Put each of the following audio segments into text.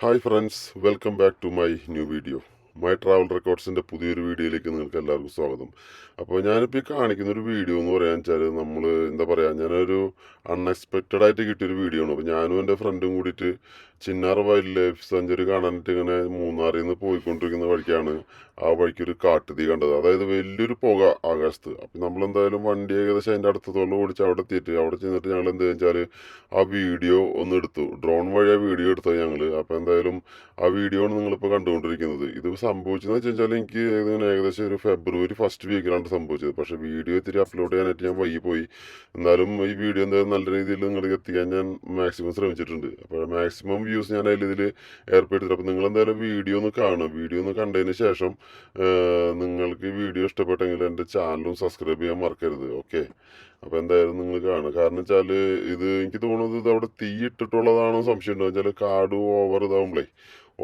Hi friends, welcome back to my new video. My travel റെക്കോർഡ്സിൻ്റെ പുതിയൊരു വീഡിയോയിലേക്ക് നിങ്ങൾക്ക് എല്ലാവർക്കും സ്വാഗതം. അപ്പോൾ ഞാനിപ്പോൾ ഈ കാണിക്കുന്നൊരു വീഡിയോ എന്ന് പറയാൻ വെച്ചാൽ നമ്മൾ എന്താ പറയുക, ഞാനൊരു അൺഎക്സ്പെക്റ്റഡ് ആയിട്ട് കിട്ടിയൊരു വീഡിയോ ആണ്. അപ്പോൾ ഞാനും എൻ്റെ ഫ്രണ്ടും കൂടിയിട്ട് ചിന്നാർ വൈൽഡ് ലൈഫ് സെഞ്ചുറി കാണാനായിട്ട് ഇങ്ങനെ മൂന്നാറിൽ നിന്ന് പോയിക്കൊണ്ടിരിക്കുന്ന വഴിക്കാണ് ആ വഴിക്കൊരു കാട്ടുതീ കണ്ടത്. അതായത് വലിയൊരു പുക ആകാശത്ത്. അപ്പം നമ്മളെന്തായാലും വണ്ടി ഏകദേശം അതിൻ്റെ അടുത്തത്തോളം ഓടിച്ച് അവിടെ എത്തിയിട്ട് അവിടെ ചെന്നിട്ട് ഞങ്ങൾ എന്ത് വെച്ചാൽ ആ വീഡിയോ ഒന്ന് എടുത്തു. ഡ്രോൺ വഴി ആ വീഡിയോ എടുത്തത് ഞങ്ങൾ. അപ്പോൾ എന്തായാലും ആ വീഡിയോ ആണ് നിങ്ങളിപ്പോൾ കണ്ടുകൊണ്ടിരിക്കുന്നത്. ഇത് സംഭവിച്ചതെന്ന് വെച്ചാൽ എനിക്ക് ഏകദേശം ഒരു ഫെബ്രുവരി ഫസ്റ്റ് വീക്കിലാണ് സംഭവിച്ചത്. പക്ഷേ വീഡിയോ ഇത്തിരി അപ്ലോഡ് ചെയ്യാനായിട്ട് ഞാൻ വൈകിപ്പോയി. എന്നാലും ഈ വീഡിയോ എന്തായാലും നല്ല രീതിയിൽ നിങ്ങൾക്ക് എത്തിക്കാൻ ഞാൻ മാക്സിമം ശ്രമിച്ചിട്ടുണ്ട്. അപ്പോൾ മാക്സിമം വ്യൂസ് ഞാൻ ഇതിൽ ഏർപ്പെടുത്തിയിട്ട്, അപ്പോൾ നിങ്ങളെന്തായാലും വീഡിയോ ഒന്ന് കാണും. വീഡിയോ ഒന്ന് കണ്ടതിന് ശേഷം നിങ്ങൾക്ക് ഈ വീഡിയോ ഇഷ്ടപ്പെട്ടെങ്കിൽ എൻ്റെ ചാനലും സബ്സ്ക്രൈബ് ചെയ്യാൻ മറക്കരുത്. ഓക്കെ, അപ്പോൾ എന്തായാലും നിങ്ങൾ കാണുക. കാരണം വെച്ചാൽ ഇത് എനിക്ക് തോന്നുന്നത് ഇത് അവിടെ തീ ഇട്ടിട്ടുള്ളതാണോ സംശയം ഉണ്ടോ വെച്ചാൽ കാട് ഇതാവുമ്പോഴേ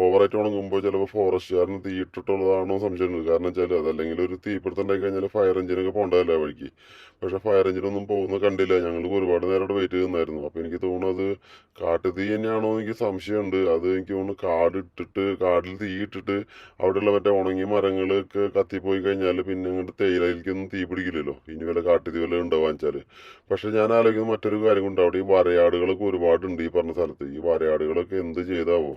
ഓവറായിട്ട് ഉണങ്ങുമ്പോൾ ചിലപ്പോൾ ഫോറസ്റ്റുകാരന് തീ ഇട്ടിട്ടുള്ളതാണോ സംശയമുണ്ട്. കാരണം വെച്ചാൽ അതല്ലെങ്കിൽ ഒരു തീപിടുത്തം ഉണ്ടായി കഴിഞ്ഞാൽ ഫയർ എഞ്ചിനൊക്കെ പോകണ്ടതല്ല വഴിക്ക്. പക്ഷേ ഫയർ എഞ്ചിനൊന്നും പോകുന്ന കണ്ടില്ല. ഞങ്ങൾ ഒരുപാട് നേരം അവിടെ വെയിറ്റ് ചെയ്യുന്നായിരുന്നു. അപ്പോൾ എനിക്ക് തോന്നുന്നത് കാട്ടുതീ തന്നെയാണോ എന്ന് എനിക്ക് സംശയമുണ്ട്. അത് എനിക്ക് തോന്നുന്നു കാടിൽ തീ ഇട്ടിട്ട് അവിടെയുള്ള മറ്റേ ഉണങ്ങിയ മരങ്ങളൊക്കെ കത്തിപ്പോയി കഴിഞ്ഞാൽ പിന്നെ അങ്ങോട്ട് തേയിലയിലേക്കൊന്നും തീ പിടിക്കില്ലല്ലോ. ഇനി വല്ല കാട്ടുതീ വല്ല ഉണ്ടാവാന്ന് വെച്ചാൽ. പക്ഷേ ഞാൻ ആലോചിക്കുന്ന മറ്റൊരു കാര്യം കൊണ്ട് അവിടെ ഈ വരയാടുകളൊക്കെ ഒരുപാടുണ്ട് ഈ പറഞ്ഞ സ്ഥലത്ത്. ഈ വരയാടുകളൊക്കെ എന്ത് ചെയ്താവോ?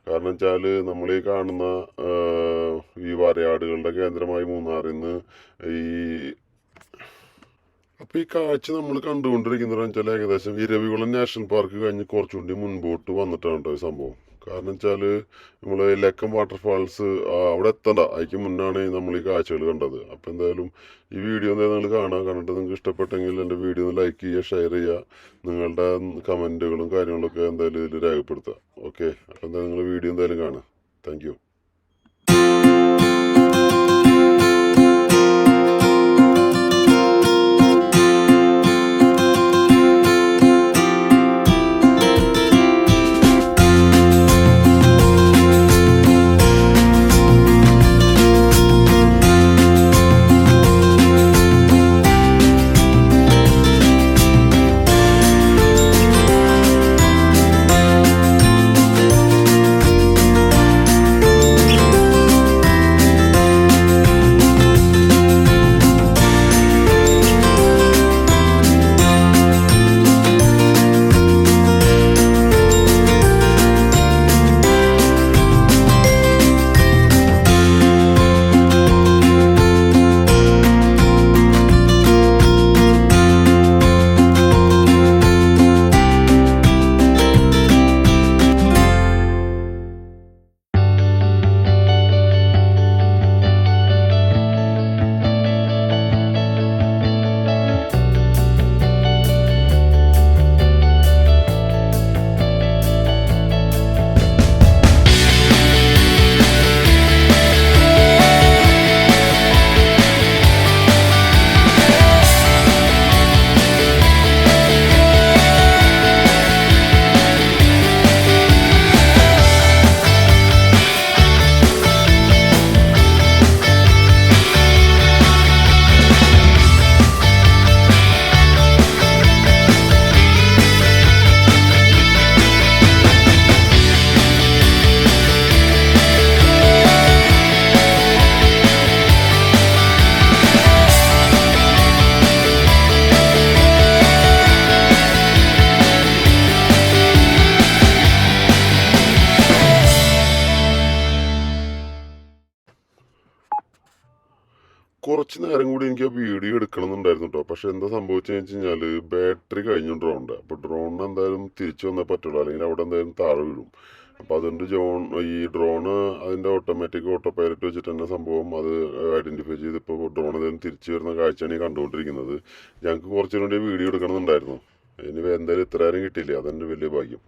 കാരണം വെച്ചാൽ നമ്മൾ ഈ കാണുന്ന ഈ വരയാടുകളുടെ കേന്ദ്രമായി മൂന്നാറിൽ നിന്ന് ഈ അപ്പോൾ ഈ കാഴ്ച നമ്മൾ കണ്ടുകൊണ്ടിരിക്കുന്നത് വെച്ചാൽ ഏകദേശം ഇരവികുളം നാഷണൽ പാർക്ക് കഴിഞ്ഞ് കുറച്ചുകൂടി മുൻപോട്ട് വന്നിട്ടാണ് കേട്ടോ ഈ സംഭവം. കാരണം വെച്ചാൽ നമ്മൾ ലക്കം വാട്ടർഫാൾസ് അവിടെ എത്തണ്ട, അതിക്ക് മുന്നാണ് നമ്മൾ ഈ കാഴ്ചകൾ കണ്ടത്. അപ്പോൾ എന്തായാലും ഈ വീഡിയോ എന്തായാലും നിങ്ങൾ കാണാൻ കണ്ടിട്ട് നിങ്ങൾക്ക് ഇഷ്ടപ്പെട്ടെങ്കിൽ എൻ്റെ വീഡിയോ ഒന്ന് ലൈക്ക് ചെയ്യുക, ഷെയർ ചെയ്യുക, നിങ്ങളുടെ കമൻറ്റുകളും കാര്യങ്ങളൊക്കെ എന്തായാലും ഇതിൽ രേഖപ്പെടുത്തുക. ഓക്കെ, അപ്പോൾ എന്തായാലും നിങ്ങൾ വീഡിയോ എന്തായാലും കാണുക. Thank you. കുറച്ച് നേരം കൂടി എനിക്ക് ആ വീഡിയോ എടുക്കണമെന്നുണ്ടായിരുന്നു കേട്ടോ. പക്ഷെ എന്താ സംഭവിച്ചതെന്ന് വെച്ച് കഴിഞ്ഞാൽ ബാറ്ററി കഴിഞ്ഞു ഡ്രോണിൻ്റെ. അപ്പോൾ ഡ്രോണിന് എന്തായാലും തിരിച്ചു വന്നാൽ പറ്റുള്ളൂ, അല്ലെങ്കിൽ അവിടെ എന്തായാലും താഴെ വീഴും. അപ്പോൾ അതുകൊണ്ട് ഈ ഡ്രോണ് അതിൻ്റെ ഓട്ടോ പൈലറ്റ് വെച്ചിട്ട് തന്നെ സംഭവം അത് ഐഡൻറ്റിഫൈ ചെയ്ത് ഇപ്പോൾ ഡ്രോൺ എന്തായാലും തിരിച്ചു വരുന്ന കാഴ്ചയാണ് ഈ കണ്ടുകൊണ്ടിരിക്കുന്നത്. ഞങ്ങൾക്ക് കുറച്ചു വേണ്ടി വീഡിയോ എടുക്കണമെന്നുണ്ടായിരുന്നു. ഇനി എന്തായാലും ഇത്ര നേരം കിട്ടിയില്ലേ, അതെൻ്റെ വലിയ ഭാഗ്യം.